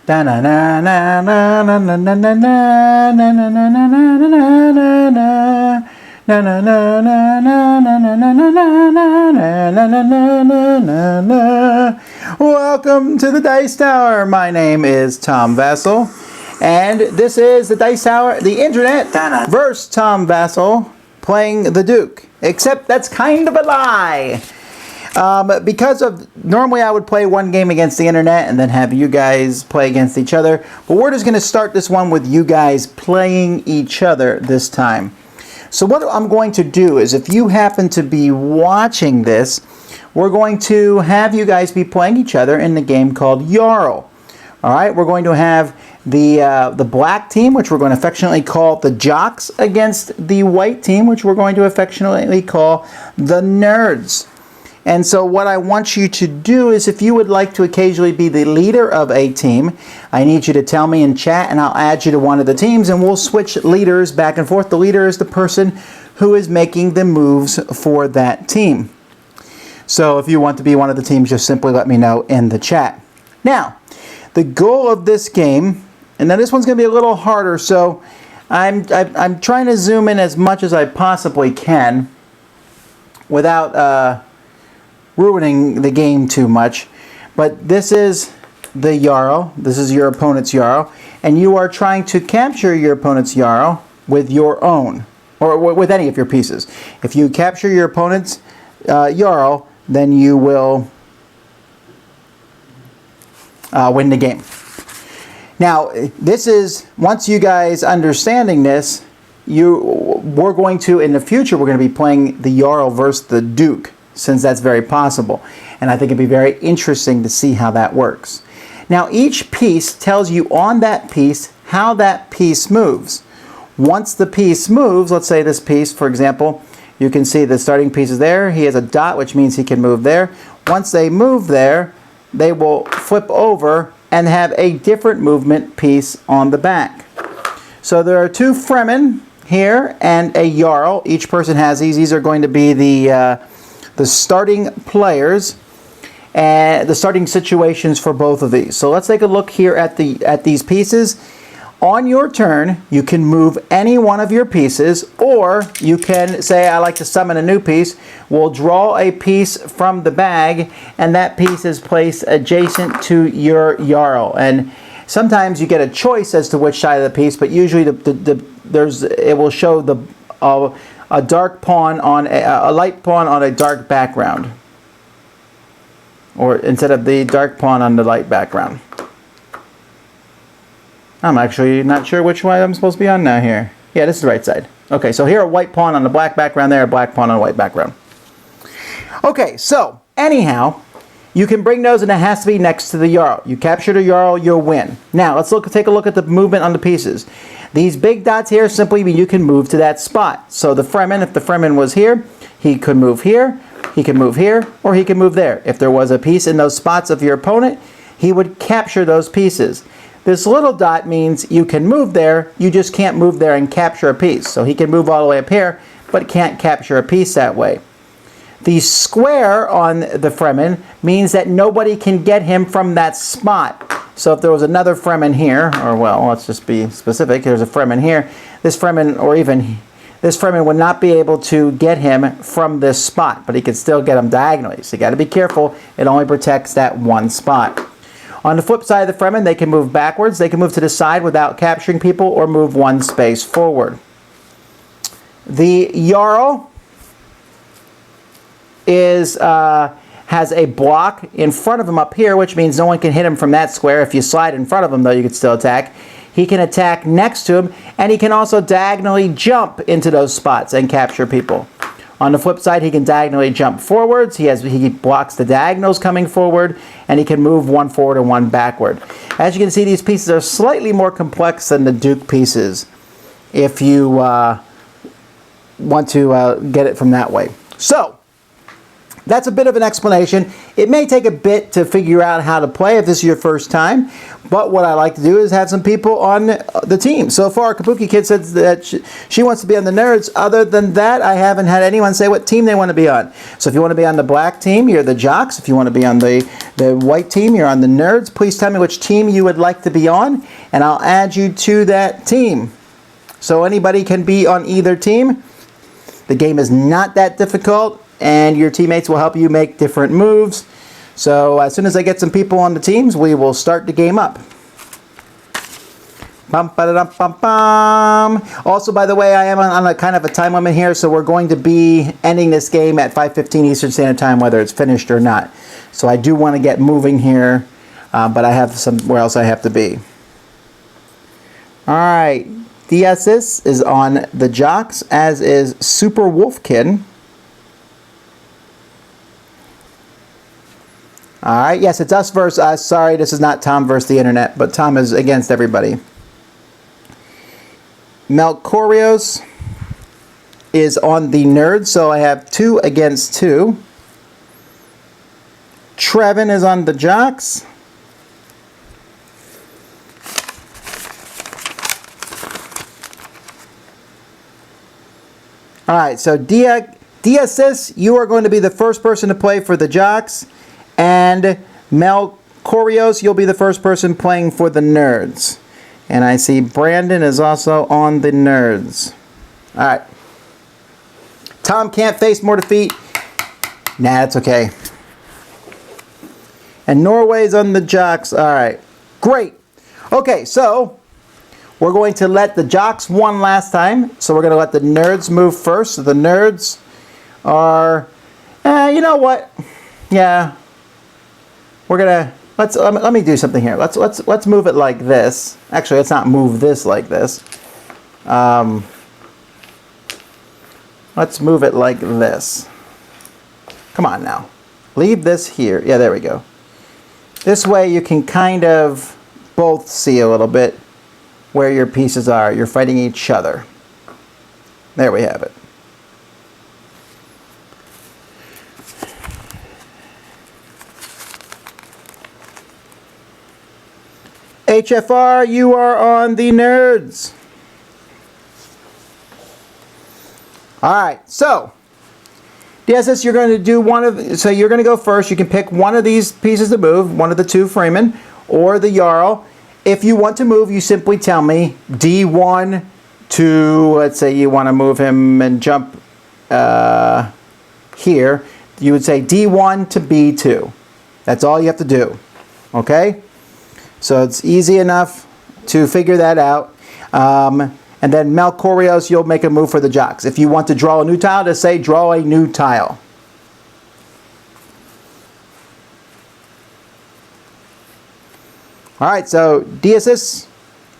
Da na na na na na na na na na na na na na na na na na. Na na na na na na na na na na na na na na na. Welcome to the Dice Tower. My name is Tom Vassell, and this is the Dice Tower, the internet versus Tom Vassell playing the Duke. Except that's kind of a lie. Because of, normally I would play one game against the internet and then have you guys play against each other. But we're just going to start this one with you guys playing each other this time. So what I'm going to do is, if you happen to be watching this, we're going to have you guys be playing each other in the game called Jarl. Alright, we're going to have the black team, which we're going to affectionately call the Jocks, against the white team, which we're going to affectionately call the Nerds. And so what I want you to do is, if you would like to occasionally be the leader of a team, I need you to tell me in chat and I'll add you to one of the teams and we'll switch leaders back and forth. The leader is the person who is making the moves for that team. So if you want to be one of the teams, just simply let me know in the chat. Now, the goal of this game, and now this one's going to be a little harder, so I'm trying to zoom in as much as I possibly can without ruining the game too much. But this is the Yaro. This is your opponent's Yaro, and you are trying to capture your opponent's Yaro with your own, or with any of your pieces. If you capture your opponent's Yaro, then you will win the game. Now, this is, once you guys understanding this, we're going to, in the future, we're going to be playing the Jarl versus the Duke, since that's very possible. And I think it'd be very interesting to see how that works. Now, each piece tells you on that piece how that piece moves. Once the piece moves, let's say this piece, for example, you can see the starting piece is there. He has a dot, which means he can move there. Once they move there, they will flip over and have a different movement piece on the back. So there are two Fremen here and a Jarl. Each person has these. These are going to be the starting players and the starting situations for both of these. So let's take a look here at these pieces. On your turn, you can move any one of your pieces, or you can say, I like to summon a new piece. We'll draw a piece from the bag, and that piece is placed adjacent to your Jarl. And sometimes you get a choice as to which side of the piece, but usually it will show a dark pawn on a light pawn on a dark background, or instead of the dark pawn on the light background. I'm actually not sure which one I'm supposed to be on now here. Yeah, this is the right side. Okay, so here a white pawn on the black background, there a black pawn on a white background. Okay, so anyhow, you can bring those and it has to be next to the Jarl. You capture the Jarl, you'll win. Now, let's take a look at the movement on the pieces. These big dots here simply mean you can move to that spot. So the Fremen, if the Fremen was here, he could move here, he can move here, or he can move there. If there was a piece in those spots of your opponent, he would capture those pieces. This little dot means you can move there, you just can't move there and capture a piece. So he can move all the way up here, but can't capture a piece that way. The square on the Fremen means that nobody can get him from that spot. So if there was another Fremen here, or well, let's just be specific, there's a Fremen here, this Fremen, or even this Fremen would not be able to get him from this spot, but he could still get him diagonally. So you got to be careful, it only protects that one spot. On the flip side of the Fremen, they can move backwards, they can move to the side without capturing people, or move one space forward. The Jarl has a block in front of him up here, which means no one can hit him from that square. If you slide in front of him, though, you can still attack. He can attack next to him, and he can also diagonally jump into those spots and capture people. On the flip side, he can diagonally jump forwards. He blocks the diagonals coming forward, and he can move one forward and one backward. As you can see, these pieces are slightly more complex than the Duke pieces if you want to get it from that way. So, that's a bit of an explanation. It may take a bit to figure out how to play if this is your first time, but what I like to do is have some people on the team. So far, Kabuki Kid said that she wants to be on the Nerds. Other than that, I haven't had anyone say what team they want to be on. So if you want to be on the black team, you're the Jocks. If you want to be on the white team, you're on the Nerds. Please tell me which team you would like to be on, and I'll add you to that team. So anybody can be on either team. The game is not that difficult, and your teammates will help you make different moves. So as soon as I get some people on the teams, we will start the game up. Bum, ba-da-dum, bum, bum. Also, by the way, I am on a kind of a time limit here, so we're going to be ending this game at 5:15 Eastern Standard Time, whether it's finished or not. So I do want to get moving here, but I have somewhere else I have to be. All right, DSS is on the Jocks, as is Super Wolfkin. Alright, yes, it's us versus us. Sorry, this is not Tom versus the internet, but Tom is against everybody. Melkorios is on the Nerds, so I have 2 against 2. Trevin is on the Jocks. Alright, so DSS, you are going to be the first person to play for the Jocks. And Melkorios, you'll be the first person playing for the Nerds. And I see Brandon is also on the Nerds. Alright. Tom can't face more defeat. Nah, it's okay. And Norway's on the Jocks. Alright. Great. Okay, so we're going to let the Jocks won last time. So we're going to let the Nerds move first. So the Nerds are... you know what? Yeah. We're gonna let me do something here. Let's move it like this. Actually, let's not move this like this. Let's move it like this. Come on now, leave this here. Yeah, there we go. This way you can kind of both see a little bit where your pieces are. You're fighting each other. There we have it. HFR, you are on the Nerds. Alright, so DSS, you're going to do so you're going to go first. You can pick one of these pieces to move, one of the 2 Freeman, or the Jarl. If you want to move, you simply tell me D1 to, let's say you want to move him and jump here. You would say D1 to B2. That's all you have to do. Okay? So it's easy enough to figure that out. And then Melkorios, you'll make a move for the Jocks. If you want to draw a new tile, just say draw a new tile. Alright, so DSS,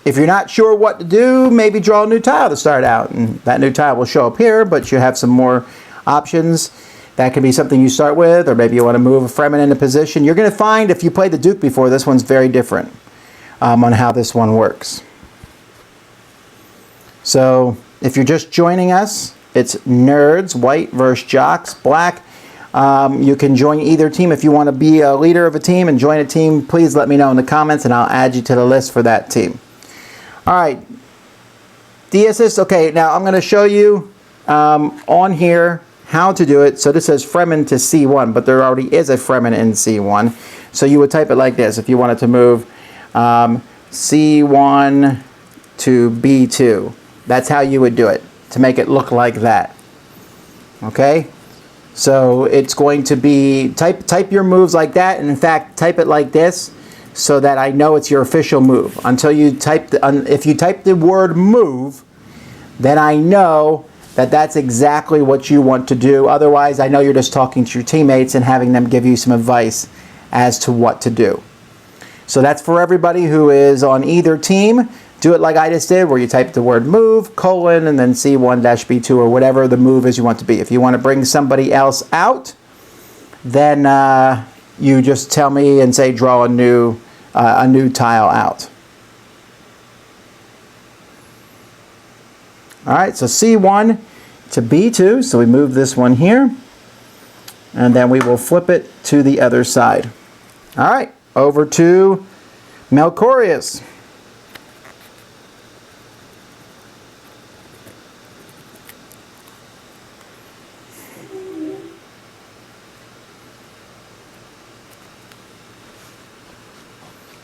if you're not sure what to do, maybe draw a new tile to start out. And that new tile will show up here, but you have some more options. That could be something you start with, or maybe you want to move a Fremen into position. You're going to find, if you played the Duke before, this one's very different on how this one works. So, if you're just joining us, it's Nerds, white versus Jocks, black. You can join either team. If you want to be a leader of a team and join a team, please let me know in the comments, and I'll add you to the list for that team. Alright, DSS, okay, now I'm going to show you on here how to do it. So this says Fremen to C1, but there already is a Fremen in C1. So you would type it like this if you wanted to move C1 to B2. That's how you would do it, to make it look like that. Okay? So it's going to be, type your moves like that, and in fact, type it like this so that I know it's your official move. Until you type, if you type the word move, then I know that that's exactly what you want to do. Otherwise, I know you're just talking to your teammates and having them give you some advice as to what to do. So that's for everybody who is on either team. Do it like I just did, where you type the word move, colon, and then C1-B2, or whatever the move is you want to be. If you want to bring somebody else out, then you just tell me and say draw a new tile out. All right, so C1 to B2, so we move this one here. And then we will flip it to the other side. All right, over to Melchorius.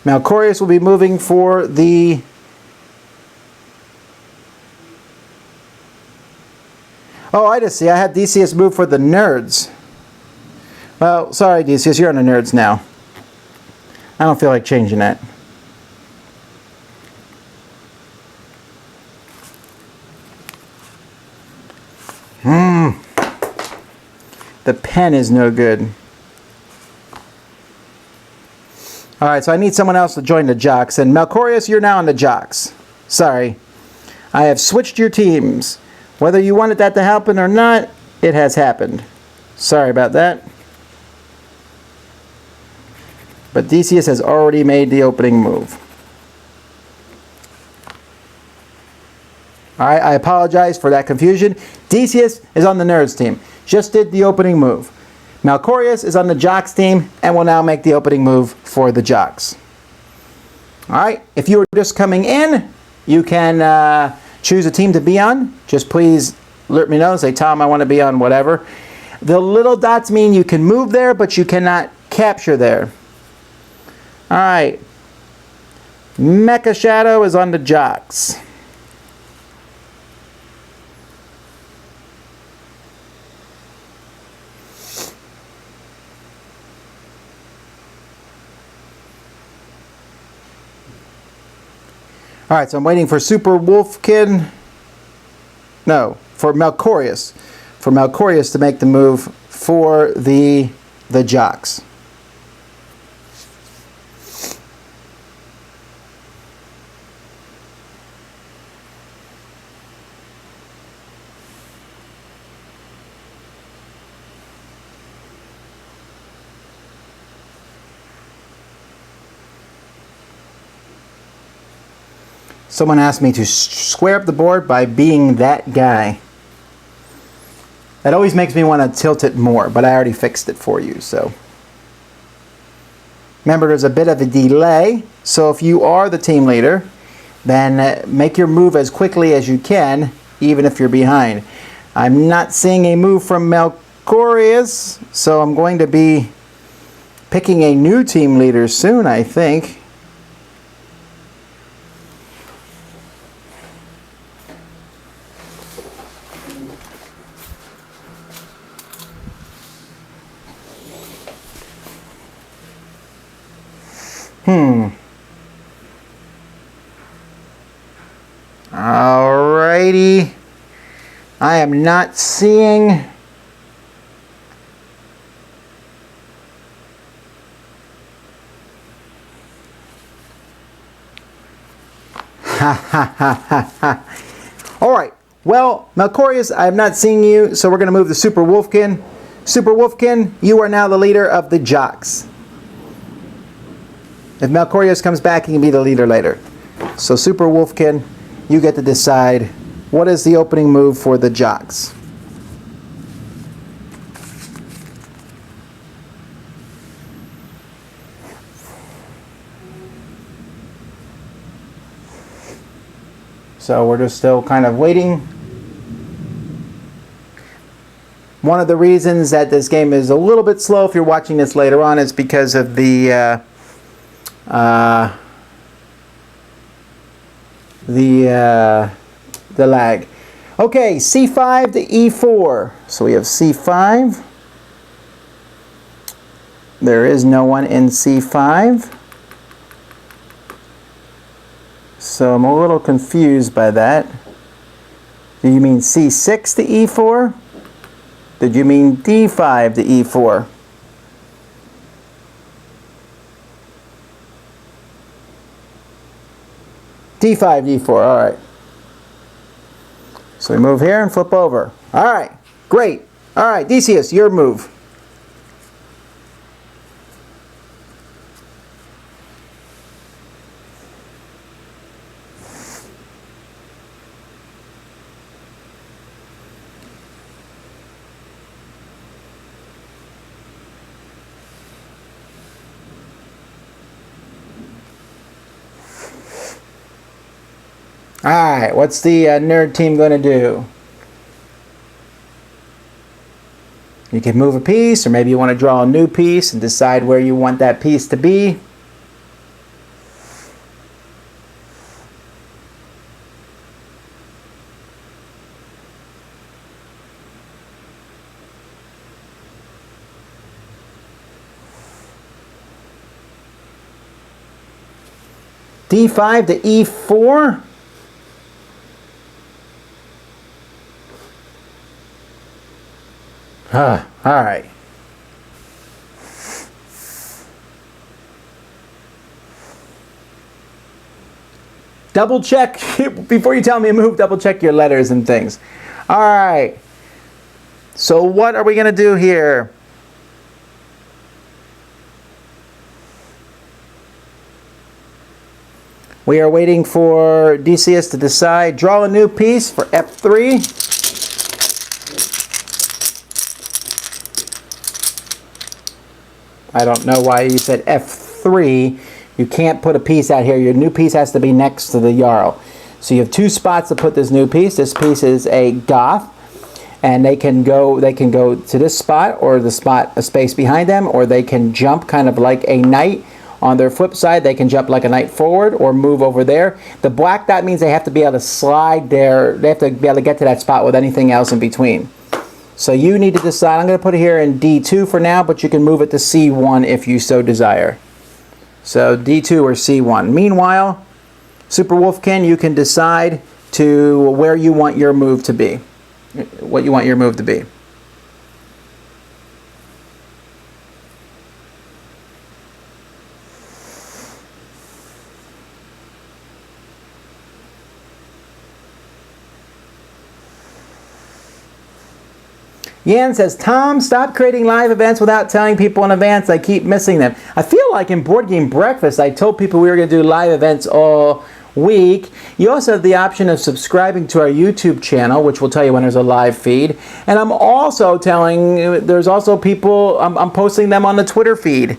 Melchorius will be moving for the... Oh, I just see. I had Decius move for the nerds. Well, sorry, Decius. You're on the nerds now. I don't feel like changing that. The pen is no good. Alright, so I need someone else to join the Jocks. And Melchorius, you're now on the Jocks. Sorry. I have switched your teams. Whether you wanted that to happen or not, it has happened. Sorry about that. But Decius has already made the opening move. Alright, I apologize for that confusion. Decius is on the Nerds team. Just did the opening move. Melchorius is on the Jocks team and will now make the opening move for the Jocks. Alright, if you are just coming in, you can choose a team to be on. Just please let me know. Say, Tom, I want to be on whatever. The little dots mean you can move there, but you cannot capture there. Alright. Mecha Shadow is on the Jocks. Alright, so I'm waiting for Super Wolfkin. No, for Melchorius. For Melchorius to make the move for the Jocks. Someone asked me to square up the board by being that guy. That always makes me want to tilt it more, but I already fixed it for you, so. Remember, there's a bit of a delay, so if you are the team leader, then make your move as quickly as you can, even if you're behind. I'm not seeing a move from Melchorius, so I'm going to be picking a new team leader soon, I think. Alrighty. I am not seeing... Alright. Well, Melchorius, I am not seeing you, so we're going to move to Super Wolfkin. Super Wolfkin, you are now the leader of the Jocks. If Melchorius comes back, he can be the leader later. So Super Wolfkin, you get to decide what is the opening move for the Jocks. So we're just still kind of waiting. One of the reasons that this game is a little bit slow, if you're watching this later on, is because of the lag. Okay, C5 to E4. So we have C5. There is no one in C5. So I'm a little confused by that. Do you mean C6 to E4? Did you mean D5 to E4? D5, D4, alright. So we move here and flip over. Alright, great. Alright, Decius, your move. Alright, what's the nerd team going to do? You can move a piece, or maybe you want to draw a new piece and decide where you want that piece to be. D5 to E4. All right. Double check, before you tell me to move, double check your letters and things. All right. So what are we going to do here? We are waiting for DCS to decide. Draw a new piece for F3. I don't know why you said F3. You can't put a piece out here. Your new piece has to be next to the Jarl. So you have two spots to put this new piece. This piece is a goth, and they can go to this spot, or the spot a space behind them, or they can jump kind of like a knight. On their flip side, they can jump like a knight forward or move over there. The black dot means they have to be able to slide there. They have to be able to get to that spot with anything else in between. So you need to decide. I'm going to put it here in D2 for now, but you can move it to C1 if you so desire. So D2 or C1. Meanwhile, Super Wolfkin, you can decide to where you want your move to be. What you want your move to be. Yan says, Tom, stop creating live events without telling people in advance. I keep missing them. I feel like in Board Game Breakfast, I told people we were going to do live events all week. You also have the option of subscribing to our YouTube channel, which will tell you when there's a live feed. And I'm also telling, there's also people, I'm posting them on the Twitter feed.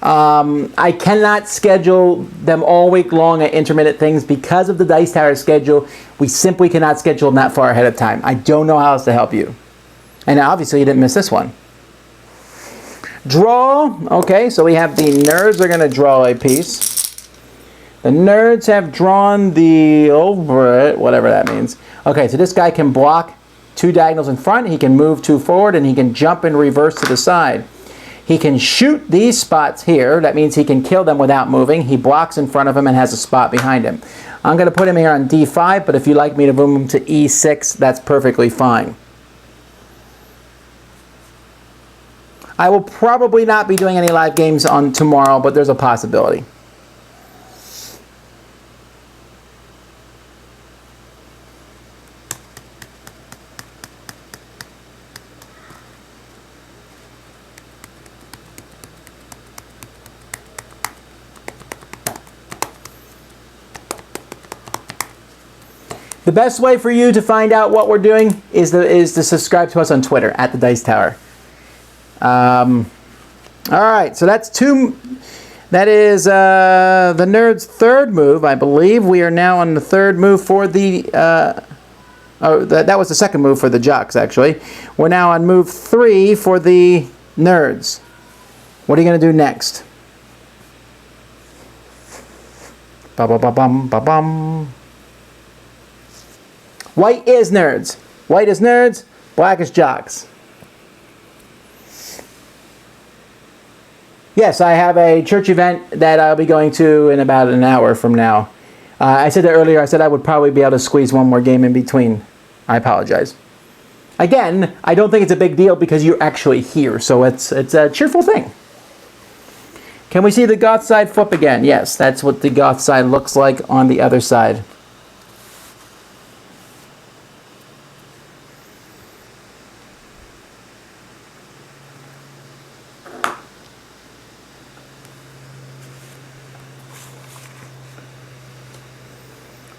I cannot schedule them all week long at intermittent things because of the Dice Tower schedule. We simply cannot schedule them that far ahead of time. I don't know how else to help you. And obviously you didn't miss this one. Draw. Okay, so we have the nerds are going to draw a piece. The nerds have drawn the over, whatever that means. Okay, so this guy can block two diagonals in front. He can move two forward, and he can jump in reverse to the side. He can shoot these spots here. That means he can kill them without moving. He blocks in front of him and has a spot behind him. I'm going to put him here on D5, but if you'd like me to move him to E6, that's perfectly fine. I will probably not be doing any live games on tomorrow, but there's a possibility. The best way for you to find out what we're doing is to subscribe to us on Twitter at the Dice Tower. All right, so that's two. That is the nerd's third move, I believe. We are now on the third move for the. That was the second move for the Jocks, actually. We're now on move 3 for the nerds. What are you going to do next? Ba-ba-ba-bum, ba-bum. White is nerds. White is nerds. Black is Jocks. Yes, I have a church event that I'll be going to in about an hour from now. I said that earlier. I said I would probably be able to squeeze one more game in between. I apologize. Again, I don't think it's a big deal because you're actually here, so it's a cheerful thing. Can we see the goth side flip again? Yes, that's what the goth side looks like on the other side.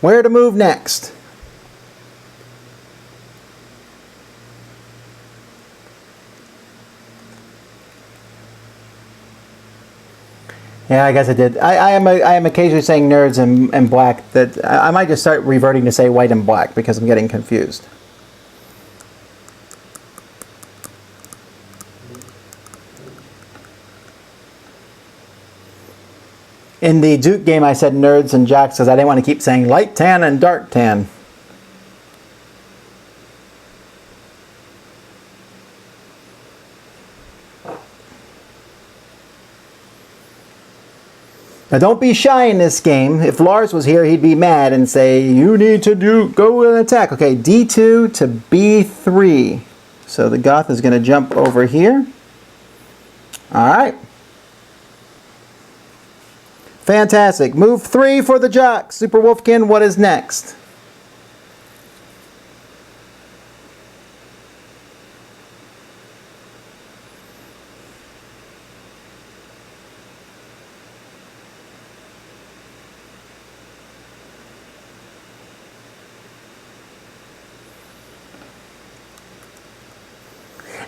Where to move next? Yeah, I guess I did. I am occasionally saying nerds and black. That I might just start reverting to say white and black because I'm getting confused. In the Duke game, I said nerds and jocks because I didn't want to keep saying light tan and dark tan. Now don't be shy in this game. If Lars was here, he'd be mad and say, you need to go and attack. Okay, D2 to B3. So the Goth is going to jump over here. Alright. Fantastic. Move 3 for the Jocks. Super Wolfkin, what is next?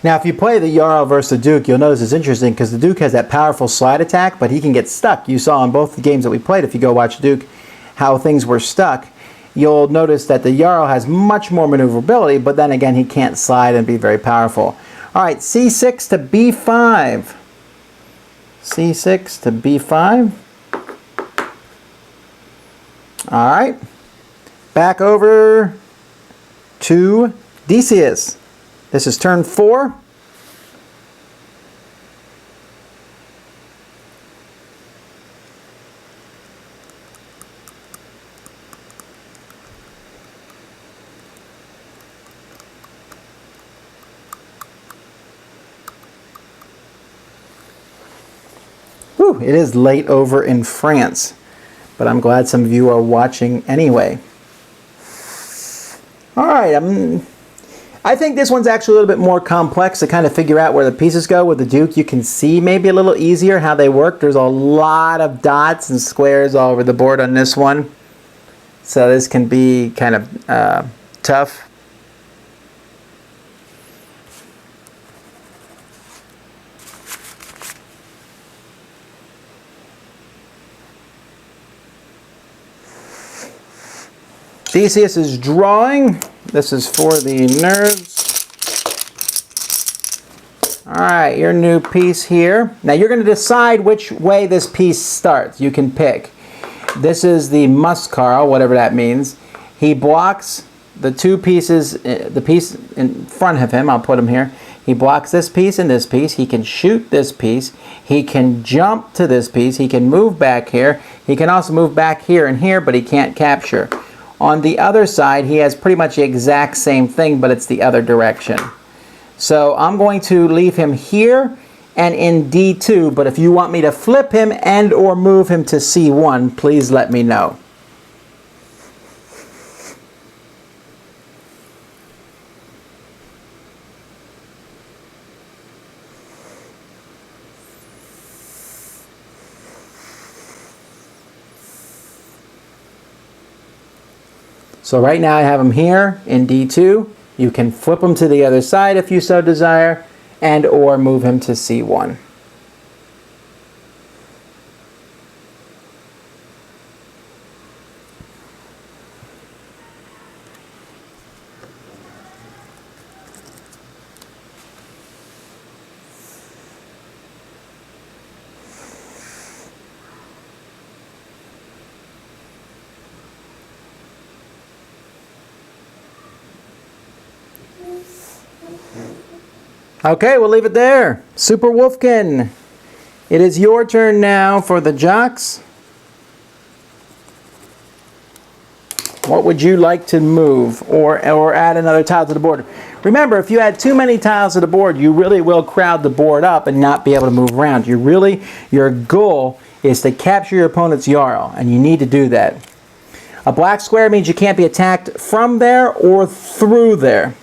Now, if you play the Jarl versus the Duke, you'll notice it's interesting because the Duke has that powerful slide attack, but he can get stuck. You saw in both the games that we played, if you go watch Duke, how things were stuck. You'll notice that the Jarl has much more maneuverability, but then again, he can't slide and be very powerful. All right, C6 to B5. C6 to B5. All right. Back over to Decius. This is turn 4. Whew, it is late over in France, but I'm glad some of you are watching anyway. All right, I think this one's actually a little bit more complex to kind of figure out where the pieces go. With the Duke, you can see maybe a little easier how they work. There's a lot of dots and squares all over the board on this one. So this can be kind of tough. Theseus is drawing. This is for the nerds. Alright, your new piece here. Now you're going to decide which way this piece starts. You can pick. This is the Muscarl, whatever that means. He blocks the two pieces, the piece in front of him. I'll put him here. He blocks this piece and this piece. He can shoot this piece. He can jump to this piece. He can move back here. He can also move back here and here, but he can't capture. On the other side, he has pretty much the exact same thing, but it's the other direction. So I'm going to leave him here and in D2, but if you want me to flip him and or move him to C1, please let me know. So right now I have him here in D2. You can flip him to the other side if you so desire, and or move him to C1. Okay, we'll leave it there. Super Wolfkin, it is your turn now for the Jocks. What would you like to move or add another tile to the board? Remember, if you add too many tiles to the board, you really will crowd the board up and not be able to move around. Your goal is to capture your opponent's Jarl, and you need to do that. A black square means you can't be attacked from there or through there.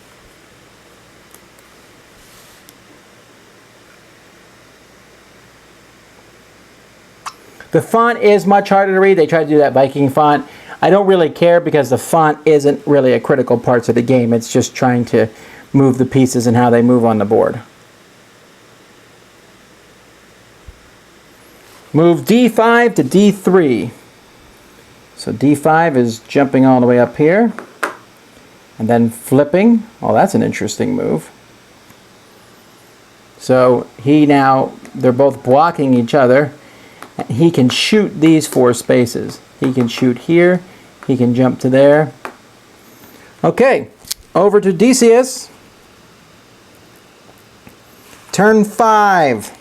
The font is much harder to read. They try to do that Viking font. I don't really care because the font isn't really a critical part of the game. It's just trying to move the pieces and how they move on the board. Move d5 to d3. So d5 is jumping all the way up here. And then flipping. Oh, that's an interesting move. So they're both blocking each other. He can shoot these 4 spaces. He can shoot here. He can jump to there. Okay, over to Decius. Turn 5.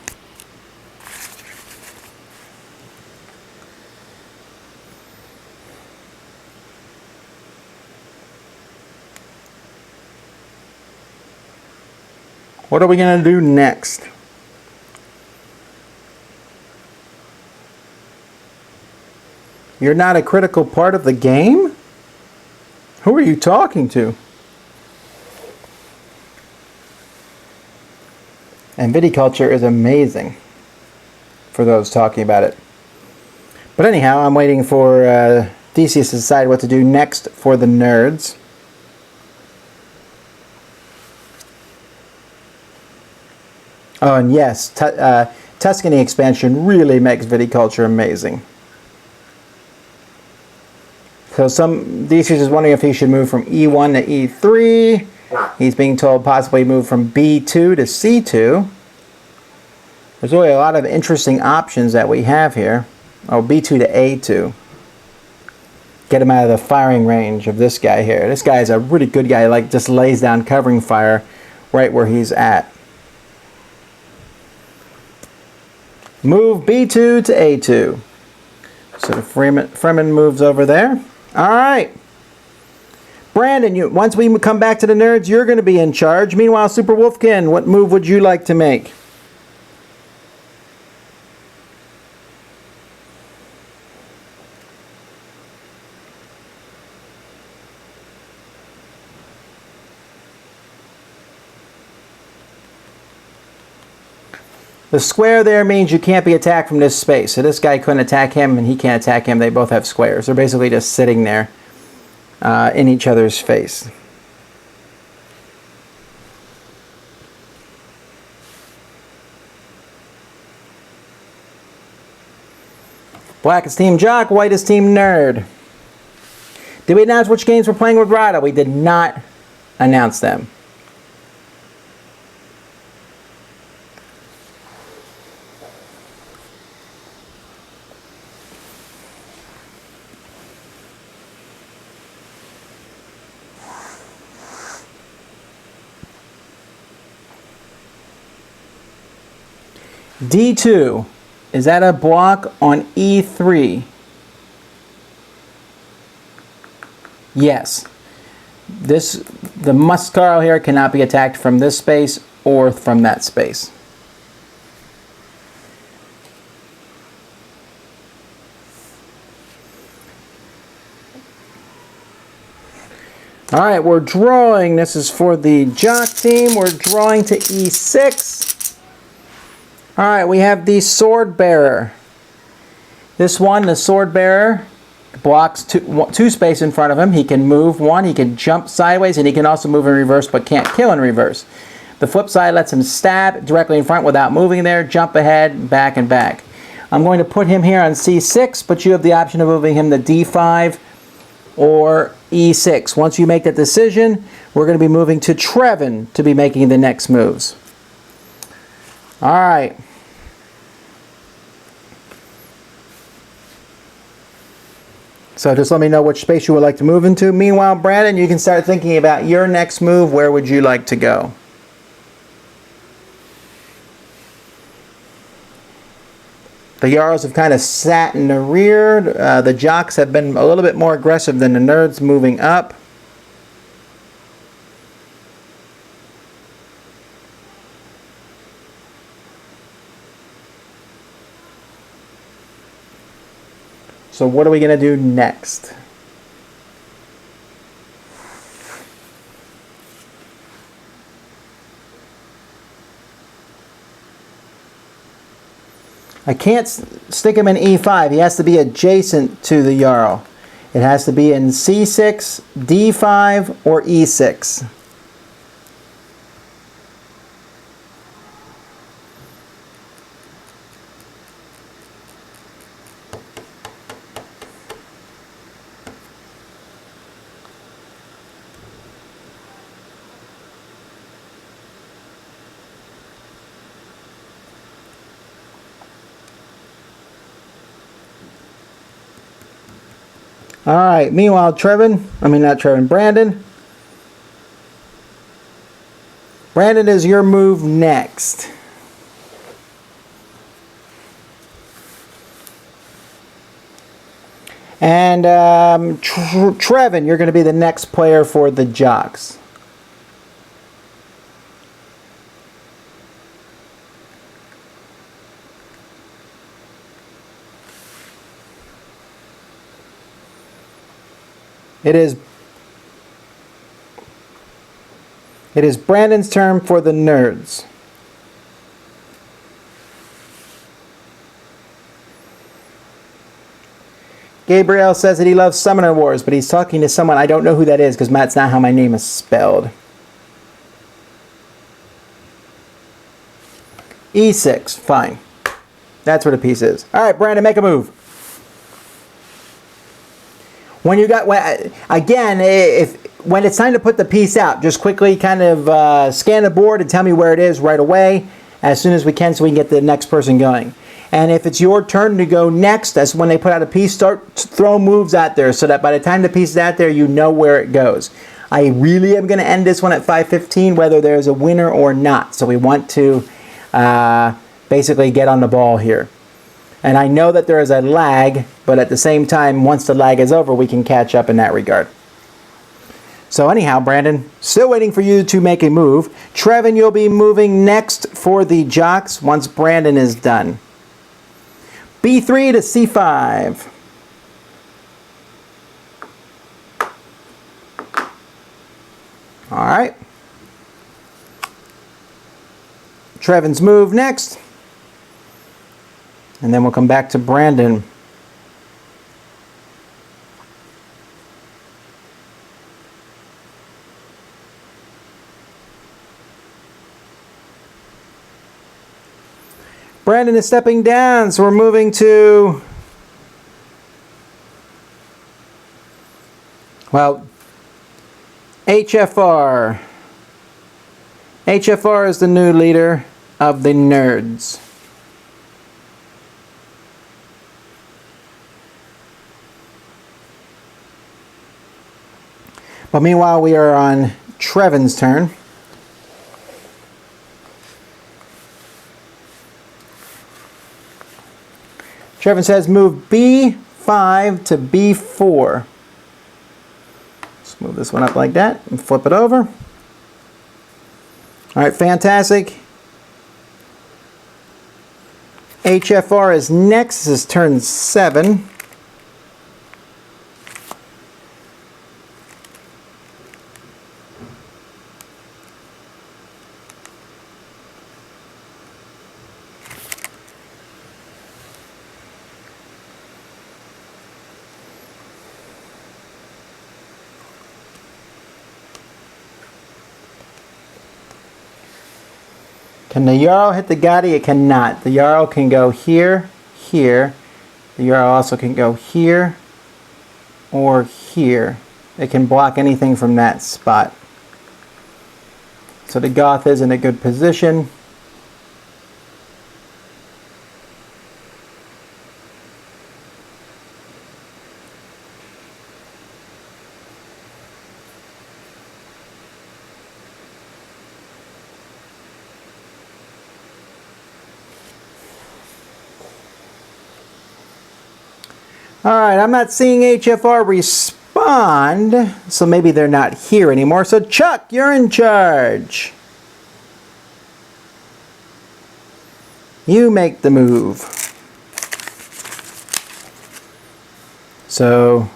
What are we going to do next? You're not a critical part of the game? Who are you talking to? And viticulture is amazing for those talking about it. But anyhow, I'm waiting for Decius to decide what to do next for the nerds. Oh, and yes, Tuscany expansion really makes viticulture amazing. So Decius is wondering if he should move from E1 to E3. He's being told possibly move from B2 to C2. There's really a lot of interesting options that we have here. Oh, B2 to A2. Get him out of the firing range of this guy here. This guy is a really good guy, like just lays down covering fire right where he's at. Move B2 to A2. So the Fremen moves over there. All right. Brandon, once we come back to the nerds, you're going to be in charge. Meanwhile, Super Wolfkin, what move would you like to make? The square there means you can't be attacked from this space. So this guy couldn't attack him and he can't attack him. They both have squares. They're basically just sitting there in each other's face. Black is Team Jock, white is Team Nerd. Did we announce which games we're playing with Rada? We did not announce them. D2, is that a block on E3? Yes. The Muscarl here cannot be attacked from this space or from that space. Alright, we're drawing. This is for the Jock team. We're drawing to E6. Alright, we have the Sword Bearer. This one, the Sword Bearer, blocks two space in front of him. He can move one, he can jump sideways, and he can also move in reverse, but can't kill in reverse. The flip side lets him stab directly in front without moving there, jump ahead, back and back. I'm going to put him here on C6, but you have the option of moving him to D5 or E6. Once you make that decision, we're going to be moving to Trevin to be making the next moves. Alright. So just let me know which space you would like to move into. Meanwhile, Brandon, you can start thinking about your next move. Where would you like to go? The Yaros have kind of sat in the rear. The Jocks have been a little bit more aggressive than the Nerds, moving up. So what are we going to do next? I can't stick him in E5. He has to be adjacent to the Jarl. It has to be in C6, D5, or E6. Alright, meanwhile, Brandon. Brandon, is your move next. And Trevin, you're going to be the next player for the Jocks. It is Brandon's turn for the nerds. Gabriel says that he loves Summoner Wars, but he's talking to someone. I don't know who that is because that's not how my name is spelled. E6, fine. That's what a piece is. All right, Brandon, make a move. When you got, again, when it's time to put the piece out, just quickly kind of scan the board and tell me where it is right away as soon as we can so we can get the next person going. And if it's your turn to go next, that's when they put out a piece, start throwing moves out there so that by the time the piece is out there, you know where it goes. I really am going to end this one at 5:15, whether there's a winner or not. So we want to basically get on the ball here. And I know that there is a lag, but at the same time, once the lag is over, we can catch up in that regard. So anyhow, Brandon, still waiting for you to make a move. Trevin, you'll be moving next for the Jocks once Brandon is done. B3 to C5. All right. Trevin's move next. And then we'll come back to Brandon. Brandon is stepping down, so we're moving to, well, HFR. HFR is the new leader of the nerds. But meanwhile, we are on Trevin's turn. Trevin says move B5 to B4. Let's move this one up like that and flip it over. All right, fantastic. HFR is next. This is turn 7. Can the Jarl hit the Gotti? It cannot. The Jarl can go here, here. The Jarl also can go here or here. It can block anything from that spot. So the Goth is in a good position. Alright, I'm not seeing HFR respond, so maybe they're not here anymore. So Chuck, you're in charge. You make the move. So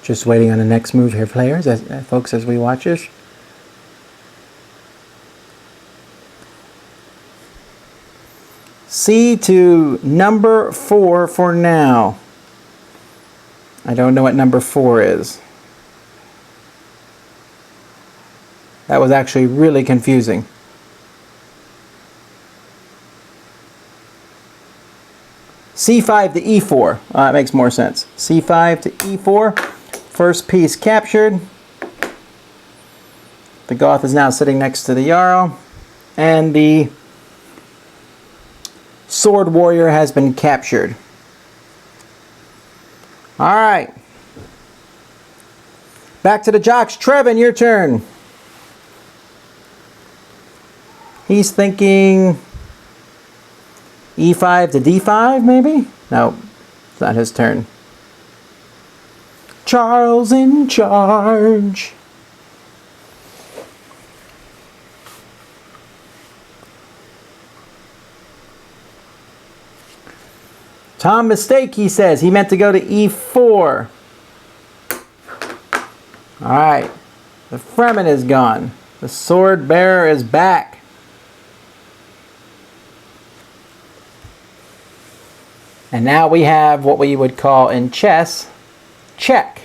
just waiting on the next move here, players, folks, as we watch this. C to number 4 for now. I don't know what number 4 is. That was actually really confusing. C5 to E4. That makes more sense. C5 to E4. First piece captured. The Goth is now sitting next to the Jarl. And the Sword Warrior has been captured. Alright. Back to the Jocks. Trevin, your turn. He's thinking E5 to D5, maybe? No, it's not his turn. Charles in charge. Tom mistake, he says. He meant to go to E4. Alright. The Fremen is gone. The sword bearer is back. And now we have what we would call in chess, check.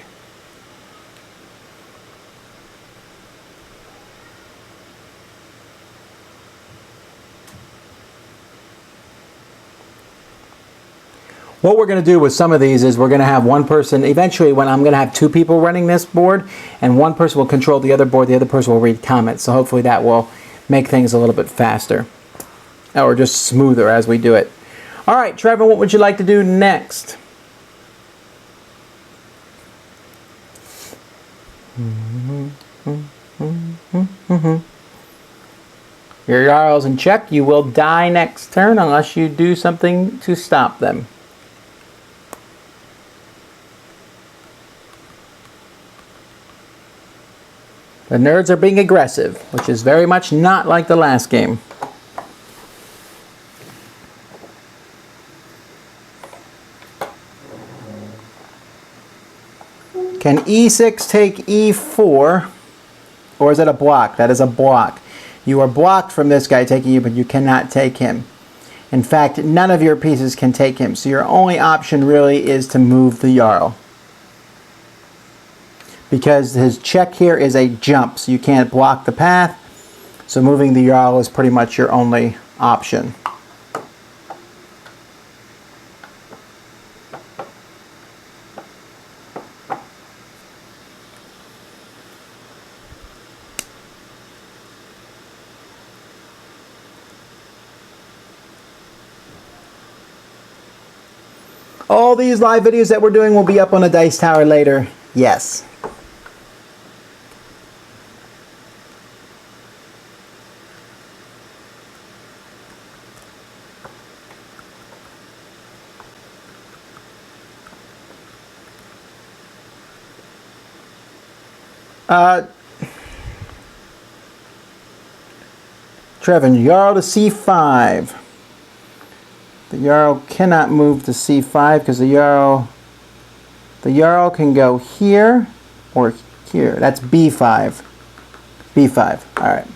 What we're going to do with some of these is we're going to have one person, eventually when I'm going to have two people running this board, and one person will control the other board, the other person will read comments. So hopefully that will make things a little bit faster, or just smoother as we do it. All right, Trevor, what would you like to do next? Your Jarl's in check. You will die next turn unless you do something to stop them. The nerds are being aggressive, which is very much not like the last game. Can E6 take E4, or is it a block? That is a block. You are blocked from this guy taking you, but you cannot take him. In fact, none of your pieces can take him, so your only option really is to move the Jarl. Because his check here is a jump, so you can't block the path, so moving the Jarl is pretty much your only option. All these live videos that we're doing will be up on the Dice Tower later. Yes. Trevin, Jarl to C5. The Jarl cannot move to C5 because the Jarl can go here or here. That's B5. B5. Alright.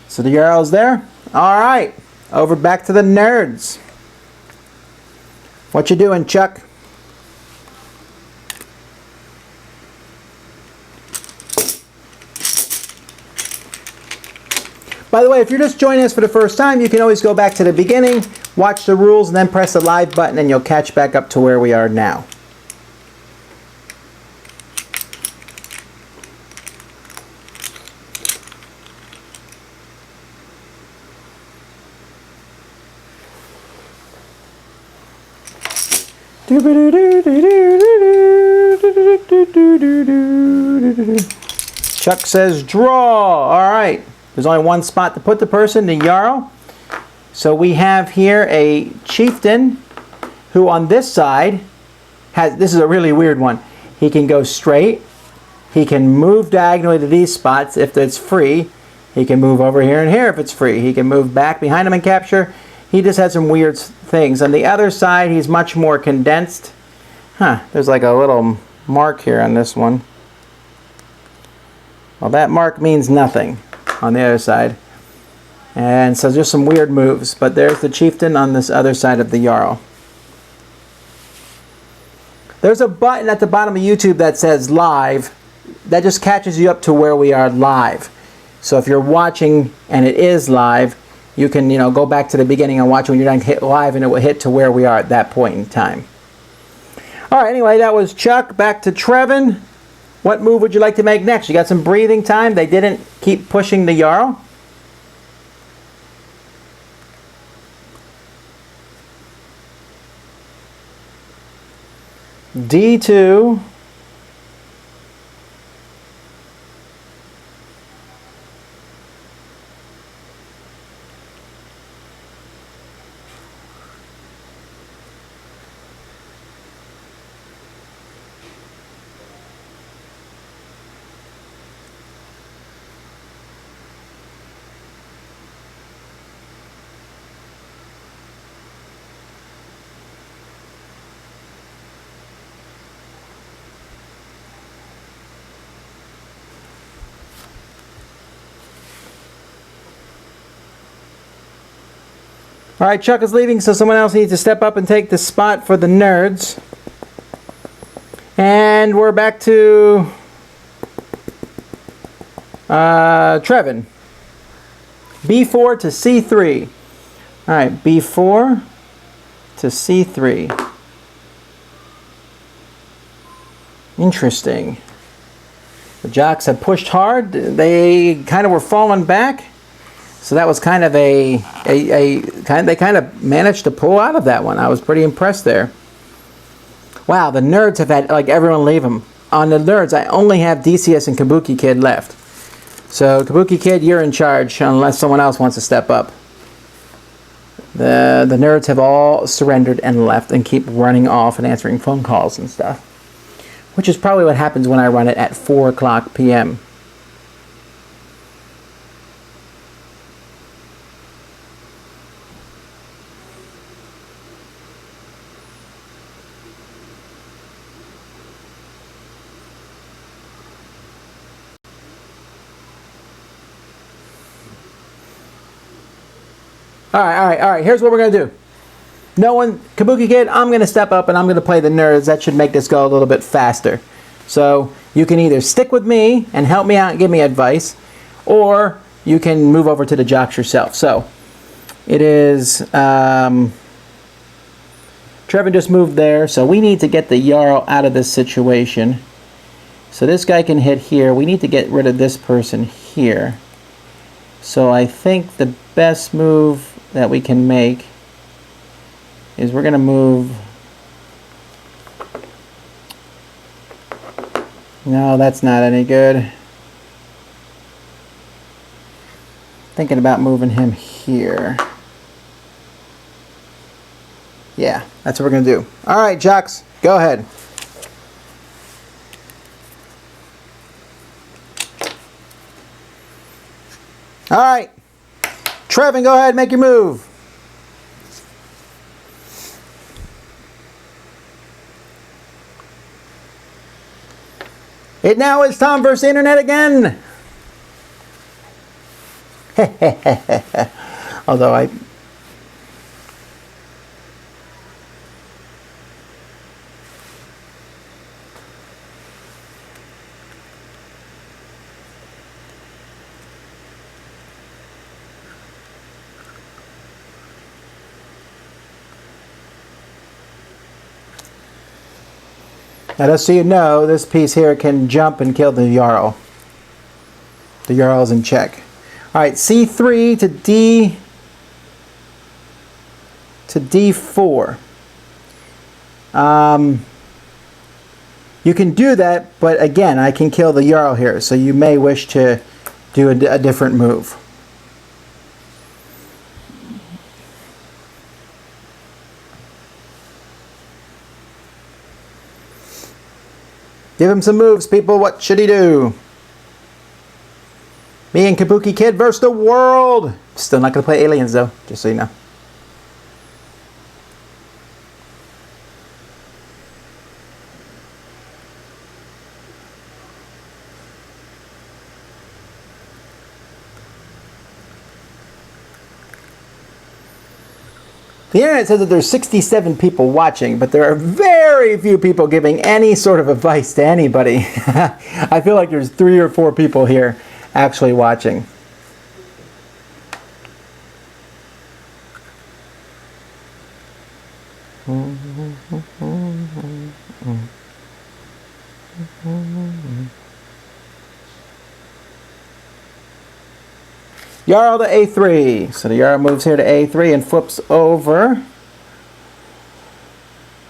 So the Jarl's there. Alright. Over back to the nerds. What you doing, Chuck? By the way, if you're just joining us for the first time, you can always go back to the beginning, watch the rules, and then press the live button, and you'll catch back up to where we are now. Chuck says draw. All right. There's only one spot to put the person, the Jarl. So we have here a chieftain who on this side has, this is a really weird one. He can go straight. He can move diagonally to these spots if it's free. He can move over here and here if it's free. He can move back behind him and capture. He just has some weird things. On the other side, he's much more condensed. There's like a little mark here on this one. Well, that mark means nothing on the other side. And so just some weird moves. But there's the chieftain on this other side of the Jarl. There's a button at the bottom of YouTube that says live. That just catches you up to where we are live. So if you're watching and it is live, you can, you know, go back to the beginning and watch when you're done hit live, and it will hit to where we are at that point in time. All right, anyway, that was Chuck. Back to Trevin. What move would you like to make next? You got some breathing time. They didn't keep pushing the Jarl. D2. All right, Chuck is leaving, so someone else needs to step up and take the spot for the nerds. And we're back to Trevin. B4 to C3. All right, B4 to C3. Interesting. The Jocks have pushed hard. They kind of were falling back. So that was kind of they kind of managed to pull out of that one. I was pretty impressed there. Wow, the nerds have had, like, everyone leave them. On the nerds, I only have DCS and Kabuki Kid left. So Kabuki Kid, you're in charge unless someone else wants to step up. The nerds have all surrendered and left and keep running off and answering phone calls and stuff. Which is probably what happens when I run it at 4 o'clock p.m. All right. Here's what we're going to do. No one, Kabuki Kid, I'm going to step up and I'm going to play the nerds. That should make this go a little bit faster. So you can either stick with me and help me out and give me advice, or you can move over to the Jocks yourself. So it is, Trevin just moved there, so we need to get the Yaro out of this situation. So this guy can hit here. We need to get rid of this person here. So I think the best move that we can make is we're going to move. No, that's not any good. Thinking about moving him here. Yeah, that's what we're going to do. All right, Jocks, go ahead. All right. Trevin, go ahead, make your move. It now is Tom versus Internet again. Although I... Now, just so you know, this piece here can jump and kill the Jarl. The Jarl's in check. All right, C3 to D4. You can do that, but again, I can kill the Jarl here, so you may wish to do a different move. Give him some moves, people. What should he do? Me and Kabuki Kid versus the world. Still not going to play aliens, though, just so you know. The internet says that there's 67 people watching, but there are very few people giving any sort of advice to anybody. I feel like there's 3 or 4 people here actually watching. Jarl to A3. So the Yaro moves here to A3 and flips over.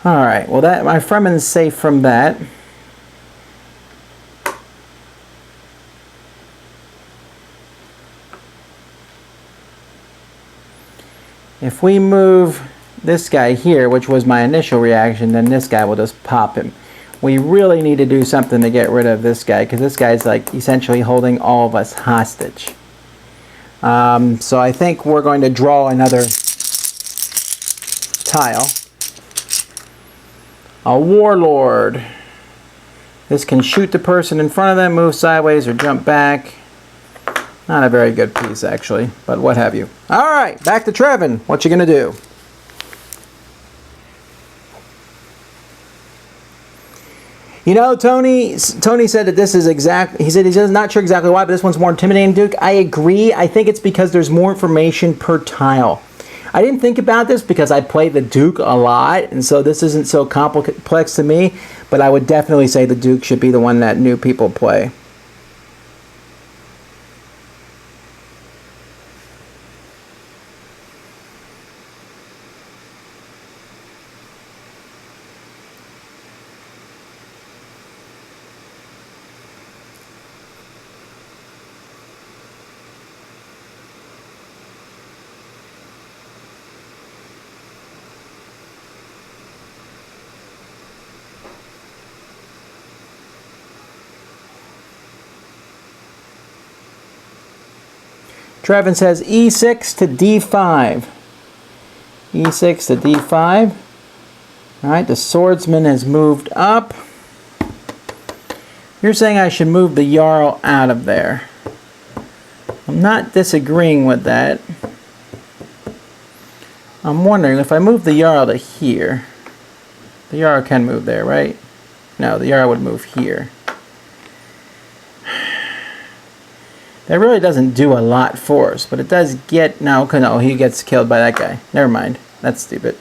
Alright, well that my Fremen's safe from that. If we move this guy here, which was my initial reaction, then this guy will just pop him. We really need to do something to get rid of this guy, because this guy's like essentially holding all of us hostage. So I think we're going to draw another tile. A warlord. This can shoot the person in front of them, move sideways, or jump back. Not a very good piece, actually, but what have you. Alright, back to Trevin. What you gonna do? You know, Tony said that this is he said he's not sure exactly why, but this one's more intimidating, Duke. I agree. I think it's because there's more information per tile. I didn't think about this because I play the Duke a lot, and so this isn't so complex to me, but I would definitely say the Duke should be the one that new people play. Trevin says E6 to D5. E6 to D5. Alright, the swordsman has moved up. You're saying I should move the Jarl out of there. I'm not disagreeing with that. I'm wondering if I move the Jarl to here. The Jarl can move there, right? No, the Jarl would move here. That really doesn't do a lot for us, but it does get... No, he gets killed by that guy. Never mind. That's stupid.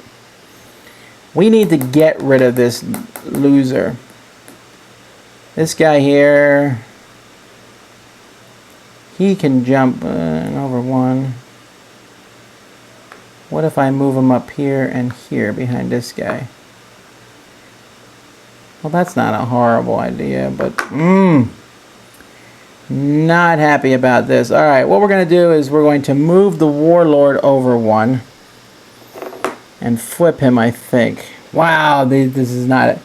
We need to get rid of this loser. This guy here... He can jump over one. What if I move him up here and here behind this guy? Well, that's not a horrible idea, but... Not happy about this. Alright, what we're going to do is we're going to move the warlord over one. And flip him, I think. Wow, this is not...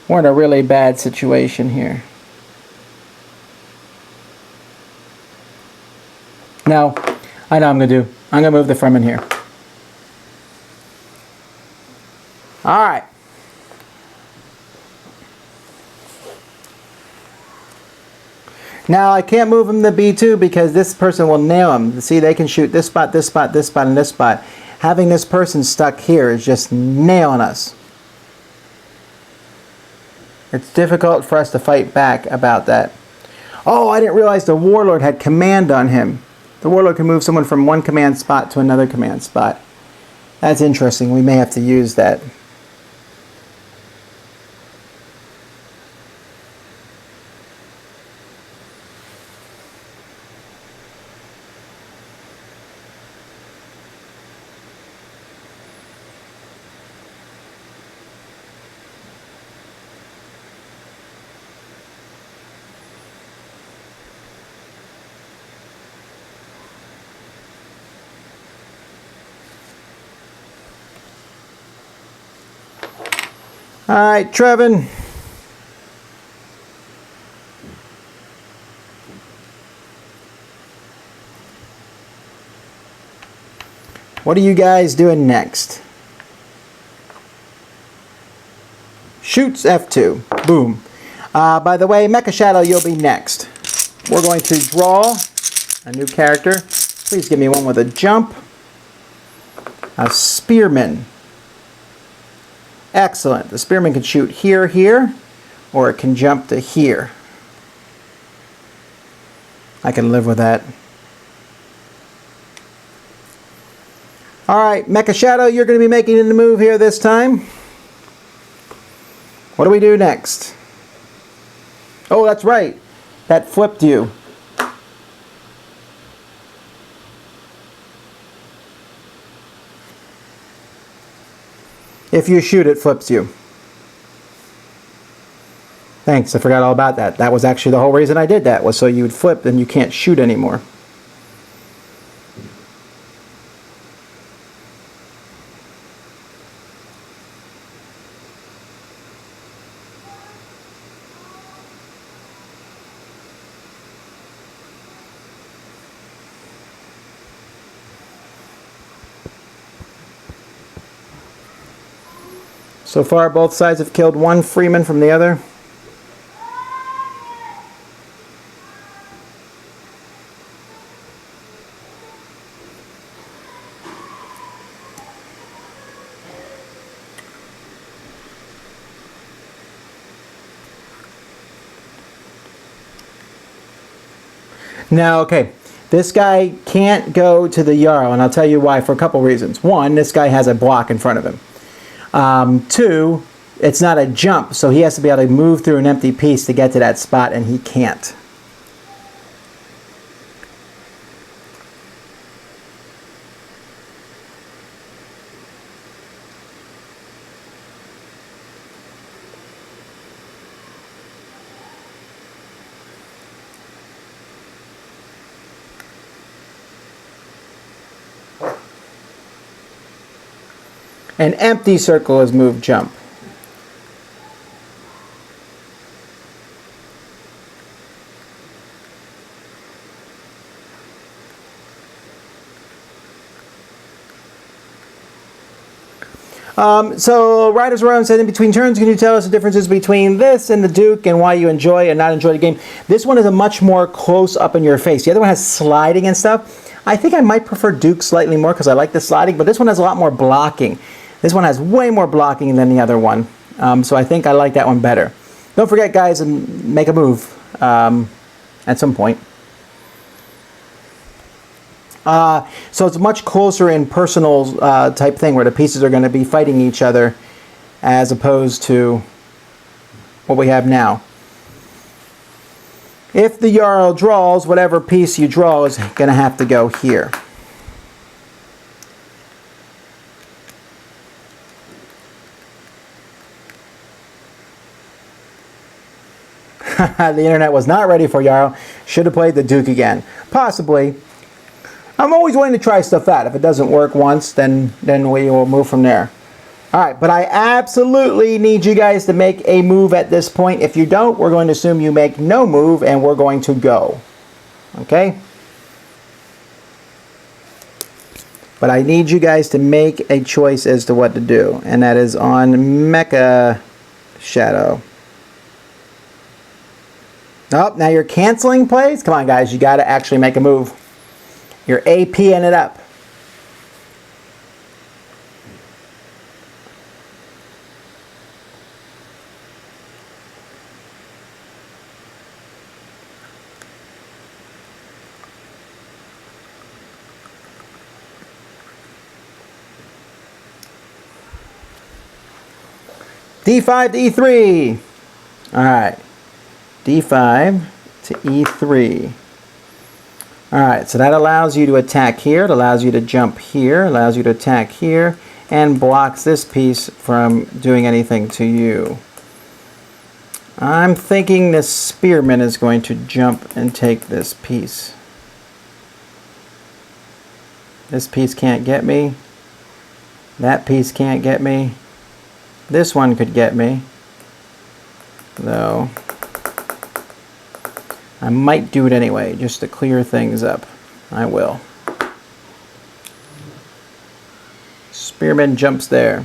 We're in a really bad situation here. No, I know what I'm going to do. I'm going to move the Fremen here. Alright. Now, I can't move him to B2 because this person will nail him. See, they can shoot this spot, this spot, this spot, and this spot. Having this person stuck here is just nailing us. It's difficult for us to fight back about that. Oh, I didn't realize the warlord had command on him. The warlord can move someone from one command spot to another command spot. That's interesting. We may have to use that. Alright, Trevin. What are you guys doing next? Shoots F2. Boom. By the way, Mecha Shadow, you'll be next. We're going to draw a new character. Please give me one with a jump. A spearman. Excellent. The spearman can shoot here, here, or it can jump to here. I can live with that. Alright, Mecha Shadow, you're going to be making the move here this time. What do we do next? Oh, that's right. That flipped you. If you shoot, it flips you. Thanks, I forgot all about that. That was actually the whole reason I did that, was so you would flip and you can't shoot anymore. So far, both sides have killed one Freeman from the other. Now, okay, this guy can't go to the Jarl, and I'll tell you why for a couple reasons. One, this guy has a block in front of him. Two, it's not a jump, so he has to be able to move through an empty piece to get to that spot, and he can't. An empty circle is move jump. So Riders Rowan said, in between turns, can you tell us the differences between this and the Duke and why you enjoy and not enjoy the game? This one is a much more close up in your face. The other one has sliding and stuff. I think I might prefer Duke slightly more because I like the sliding, but this one has a lot more blocking. This one has way more blocking than the other one, so I think I like that one better. Don't forget, guys, and make a move at some point. So it's much closer in personal type thing where the pieces are going to be fighting each other as opposed to what we have now. If the Jarl draws, whatever piece you draw is going to have to go here. The internet was not ready for Yaro. Should have played the Duke again. Possibly. I'm always willing to try stuff out. If it doesn't work once, then we will move from there. Alright, but I absolutely need you guys to make a move at this point. If you don't, we're going to assume you make no move and we're going to go. Okay? But I need you guys to make a choice as to what to do. And that is on Mecha Shadow. Oh, now you're canceling plays? Come on, guys. You got to actually make a move. You're APing it up. D5 to E3. All right. D5 to E3. Alright, so that allows you to attack here, it allows you to jump here, allows you to attack here, and blocks this piece from doing anything to you. I'm thinking this spearman is going to jump and take this piece. This piece can't get me. That piece can't get me. This one could get me, though. I might do it anyway, just to clear things up. I will. Spearman jumps there.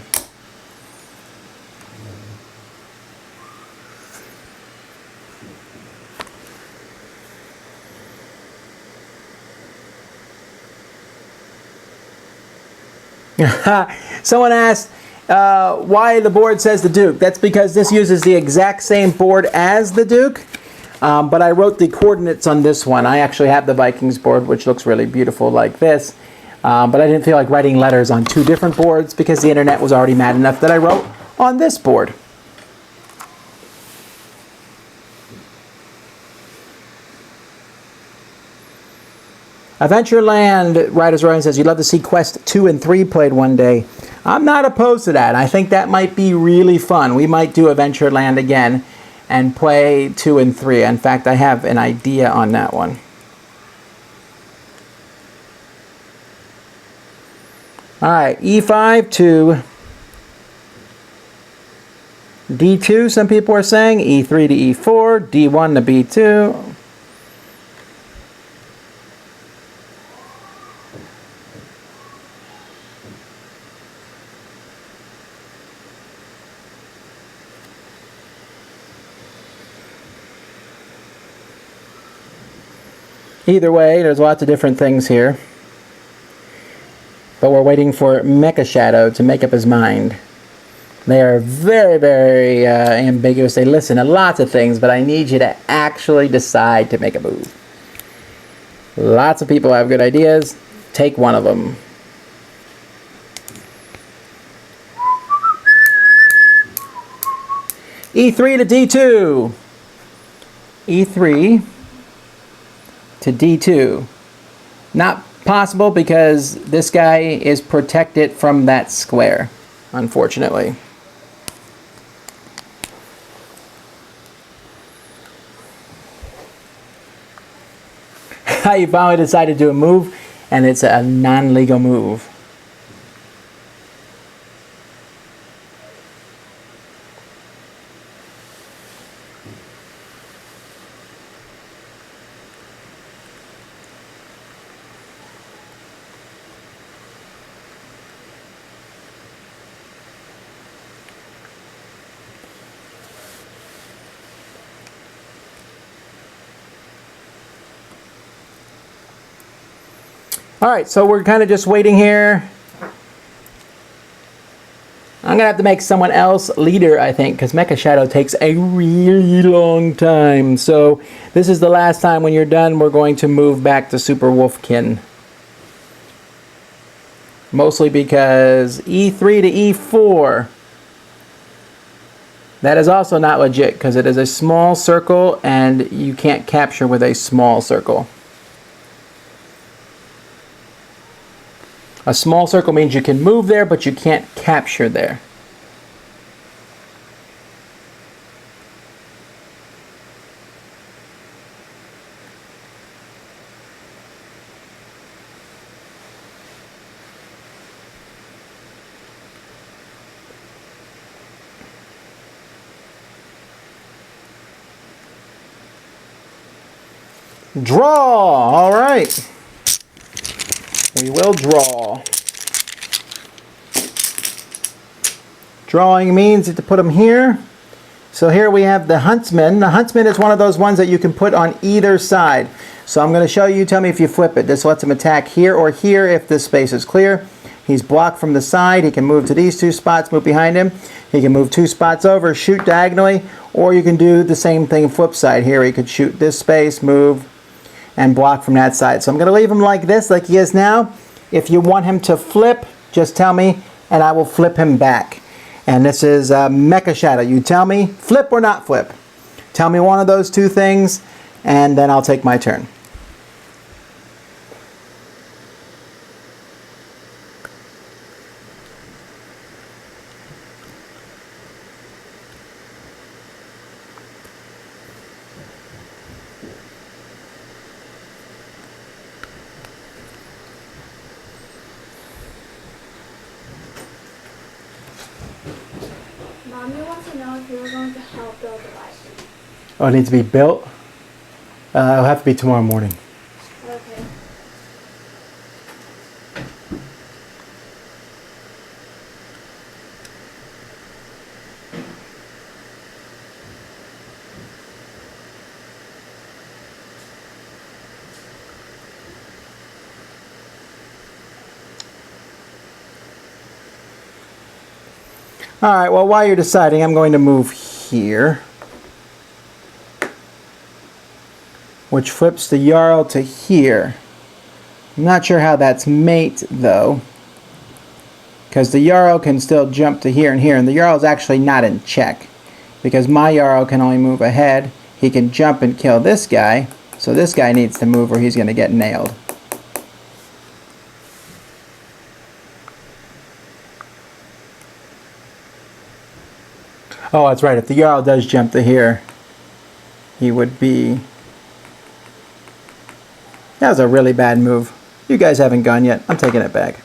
Someone asked why the board says the Duke. That's because this uses the exact same board as the Duke. But I wrote the coordinates on this one. I actually have the Vikings board, which looks really beautiful like this. But I didn't feel like writing letters on two different boards because the internet was already mad enough that I wrote on this board. Adventureland, Riders Rowan says, you'd love to see Quest 2 and 3 played one day. I'm not opposed to that. I think that might be really fun. We might do Adventureland again and play 2 and 3. In fact, I have an idea on that one. Alright, E5 to D2, some people are saying. E3 to E4, D1 to B2. Either way, there's lots of different things here. But we're waiting for Mecha Shadow to make up his mind. They are very, very ambiguous. They listen to lots of things, but I need you to actually decide to make a move. Lots of people have good ideas. Take one of them. E3 to D2. E3 to D2. Not possible because this guy is protected from that square, unfortunately. You finally decided to do a move, and it's a non-legal move. Alright, so we're kind of just waiting here. I'm going to have to make someone else leader, I think, because Mecha Shadow takes a really long time. So this is the last time. When you're done, we're going to move back to Super Wolfkin. Mostly because E3 to E4. That is also not legit because it is a small circle and you can't capture with a small circle. A small circle means you can move there, but you can't capture there. Draw! All right. We will draw. Drawing means to put them here. So here we have the Huntsman. The Huntsman is one of those ones that you can put on either side. So I'm going to show you. Tell me if you flip it. This lets him attack here or here if this space is clear. He's blocked from the side. He can move to these two spots, move behind him. He can move 2 spots over, shoot diagonally, or you can do the same thing flip side. Here he could shoot this space, move, and block from that side. So I'm going to leave him like this, like he is now. If you want him to flip, just tell me, and I will flip him back. And this is Mecha Shadow. You tell me, flip or not flip. Tell me one of those two things, and then I'll take my turn. Mommy wants to know if you're going to help build the live stream. Oh, it needs to be built? It'll have to be tomorrow morning. Okay. Alright, well, while you're deciding, I'm going to move here, which flips the Jarl to here. I'm not sure how that's mate, though. Because the Yaro can still jump to here and here, and the Yaro is actually not in check. Because my Yaro can only move ahead. He can jump and kill this guy, so this guy needs to move or he's going to get nailed. Oh, that's right. If the Jarl does jump to here, he would be... That was a really bad move. You guys haven't gone yet. I'm taking it back.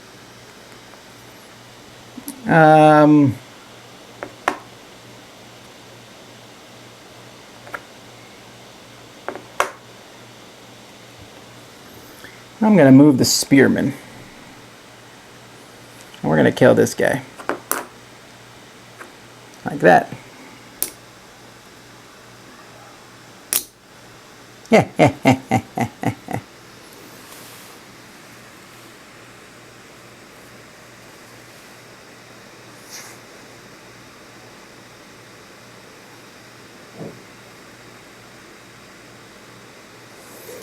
I'm going to move the spearman. And we're going to kill this guy. Like that.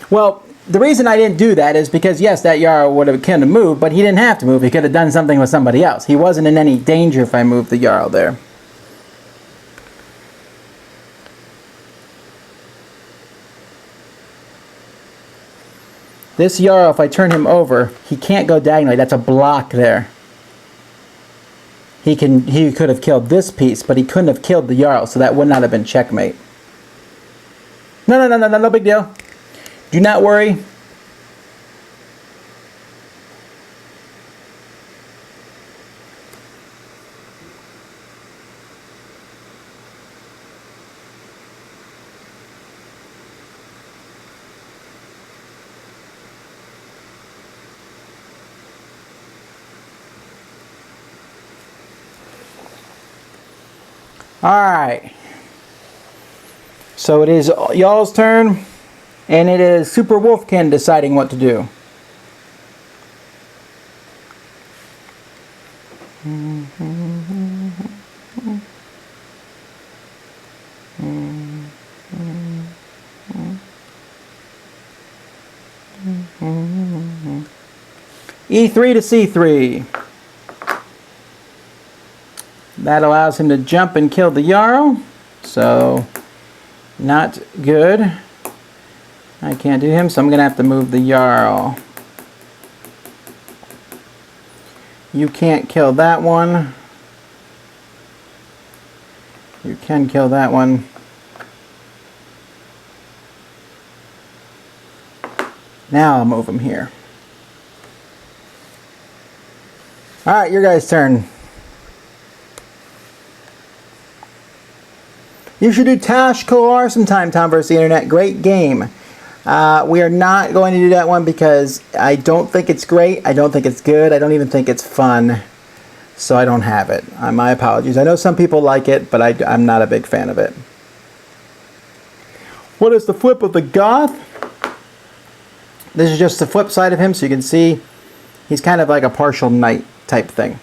Well, the reason I didn't do that is because, yes, that Yaro would have kind of moved, but he didn't have to move. He could have done something with somebody else. He wasn't in any danger if I moved the Yaro there. This Yaro, if I turn him over, he can't go diagonally. That's a block there. He could have killed this piece, but he couldn't have killed the Yaro, so that would not have been checkmate. No big deal. Do not worry. Alright. So it is y'all's turn. And it is Super Wolfkin deciding what to do. E3 to C3. That allows him to jump and kill the Yaro. So, not good. I can't do him, so I'm going to have to move the Jarl. You can't kill that one. You can kill that one. Now I'll move him here. Alright, your guys' turn. You should do Tash Kolar sometime, Tom vs. the Internet. Great game. We are not going to do that one because I don't think it's great. I don't think it's good. I don't even think it's fun. So I don't have it. My apologies. I know some people like it, but I'm not a big fan of it. What is the flip of the Goth? This is just the flip side of him, so you can see he's kind of like a partial knight type thing.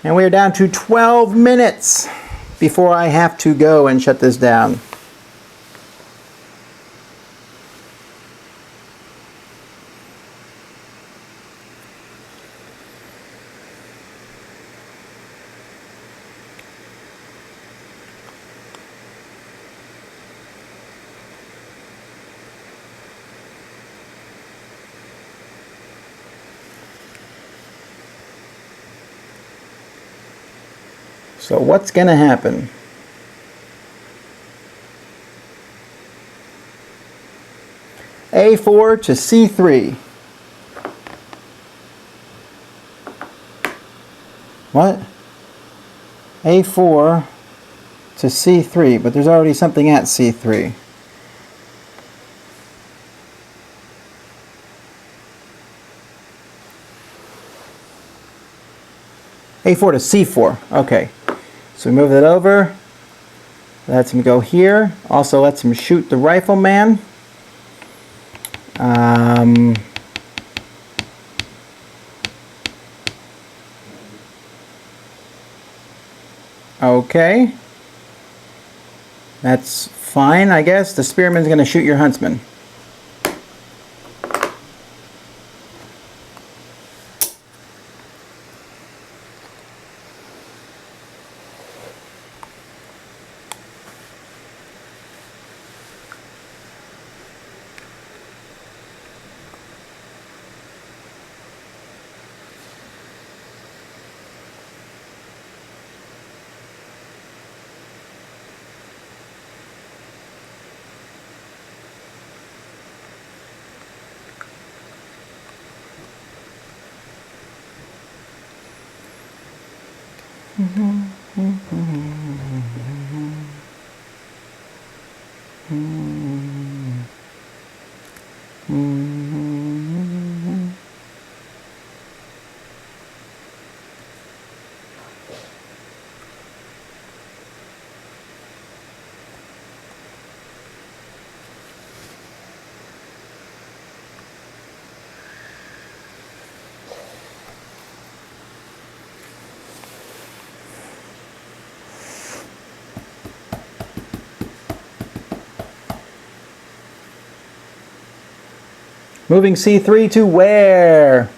And we are down to 12 minutes before I have to go and shut this down. So what's going to happen? A4 to C3. What? A4 to C3, but there's already something at C3. A4 to C4. Okay. So we move it over. Lets him go here. Also lets him shoot the rifleman. Okay. That's fine, I guess. The spearman's going to shoot your huntsman. Moving C3 to where?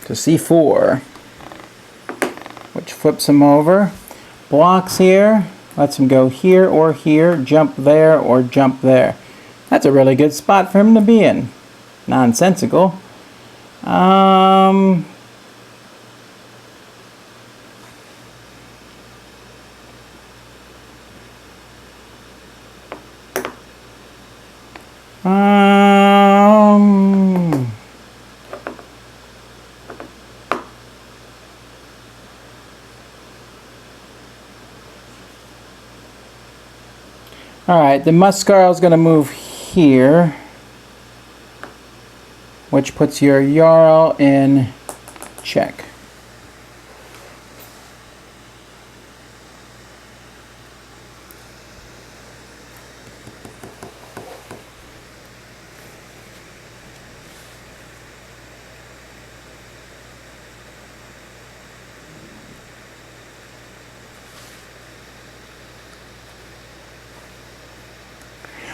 To C4, which flips him over. Blocks here, lets him go here or here, jump there or jump there. That's a really good spot for him to be in. Nonsensical. Alright, the Muscarl is going to move here, which puts your Jarl in check.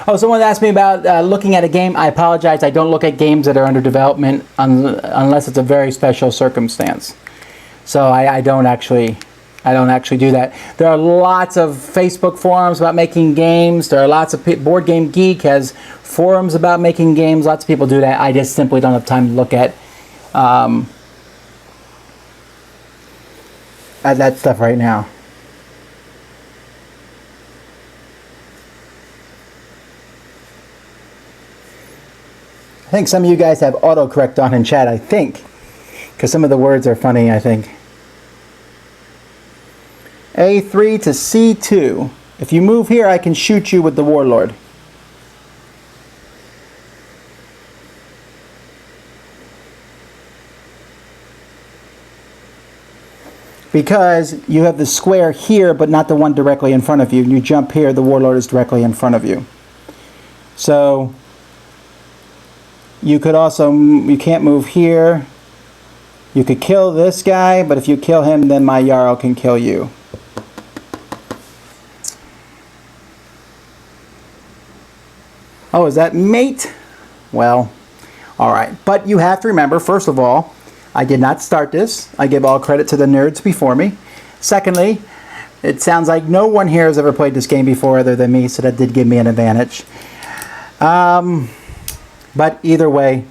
Oh, someone asked me about looking at a game. I apologize. I don't look at games that are under development unless it's a very special circumstance. So I don't actually do that. There are lots of Facebook forums about making games. There are lots of Board Game Geek has forums about making games. Lots of people do that. I just simply don't have time to look at that stuff right now. I think some of you guys have autocorrect on in chat, I think, because some of the words are funny, I think. A3 to C2. If you move here, I can shoot you with the Warlord. Because you have the square here, but not the one directly in front of you. You jump here, the Warlord is directly in front of you. So you could also, you can't move here. You could kill this guy, but if you kill him, then my Yaro can kill you. Oh, is that mate? Well, alright. But you have to remember, first of all, I did not start this. I give all credit to the nerds before me. Secondly, it sounds like no one here has ever played this game before other than me, so that did give me an advantage. But either way,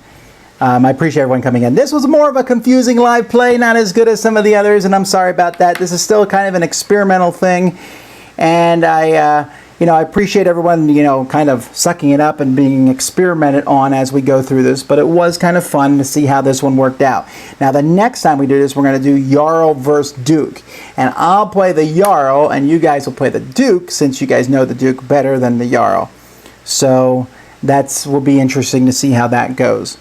I appreciate everyone coming in. This was more of a confusing live play, not as good as some of the others, and I'm sorry about that. This is still kind of an experimental thing, and I appreciate everyone, kind of sucking it up and being experimented on as we go through this, but it was kind of fun to see how this one worked out. Now, the next time we do this, we're going to do Jarl versus Duke, and I'll play the Jarl, and you guys will play the Duke, since you guys know the Duke better than the Jarl. So that will be interesting to see how that goes.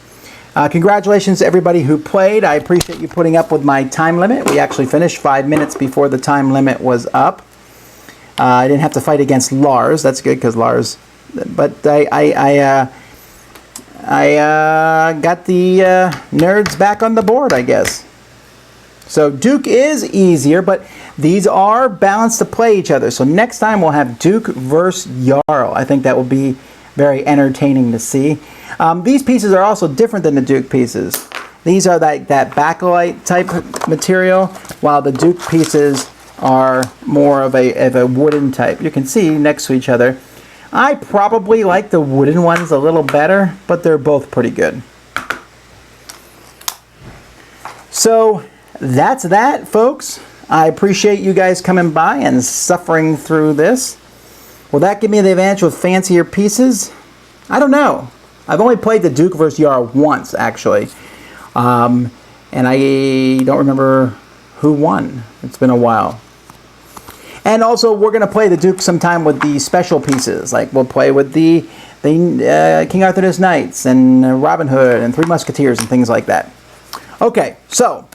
Congratulations to everybody who played. I appreciate you putting up with my time limit. We actually finished 5 minutes before the time limit was up. I didn't have to fight against Lars. That's good because Lars. But I got the nerds back on the board, I guess. So Duke is easier, but these are balanced to play each other. So next time we'll have Duke versus Jarl. I think that will be very entertaining to see. These pieces are also different than the Duke pieces. These are that backlight type material, while the Duke pieces are more of a wooden type. You can see next to each other. I probably like the wooden ones a little better, but they're both pretty good. So that's that, folks. I appreciate you guys coming by and suffering through this. Will that give me the advantage with fancier pieces? I don't know. I've only played the Duke versus Yaro once, actually. And I don't remember who won. It's been a while. And also, we're going to play the Duke sometime with the special pieces. Like, we'll play with the King Arthur and his Knights, and Robin Hood, and Three Musketeers, and things like that. Okay, so,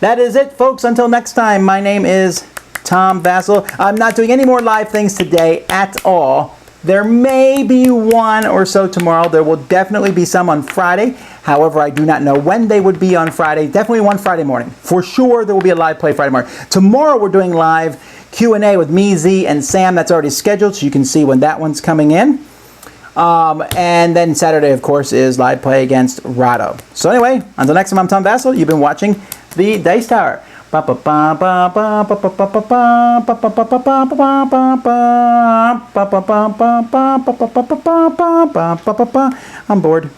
that is it, folks. Until next time, my name is Tom Vassell. I'm not doing any more live things today at all. There may be one or so tomorrow. There will definitely be some on Friday. However, I do not know when they would be on Friday. Definitely one Friday morning. For sure, there will be a live play Friday morning. Tomorrow, we're doing live Q&A with me, Z, and Sam. That's already scheduled, so you can see when that one's coming in. And then Saturday, of course, is live play against Rado. So anyway, until next time, I'm Tom Vassell. You've been watching the Dice Tower. I'm bored.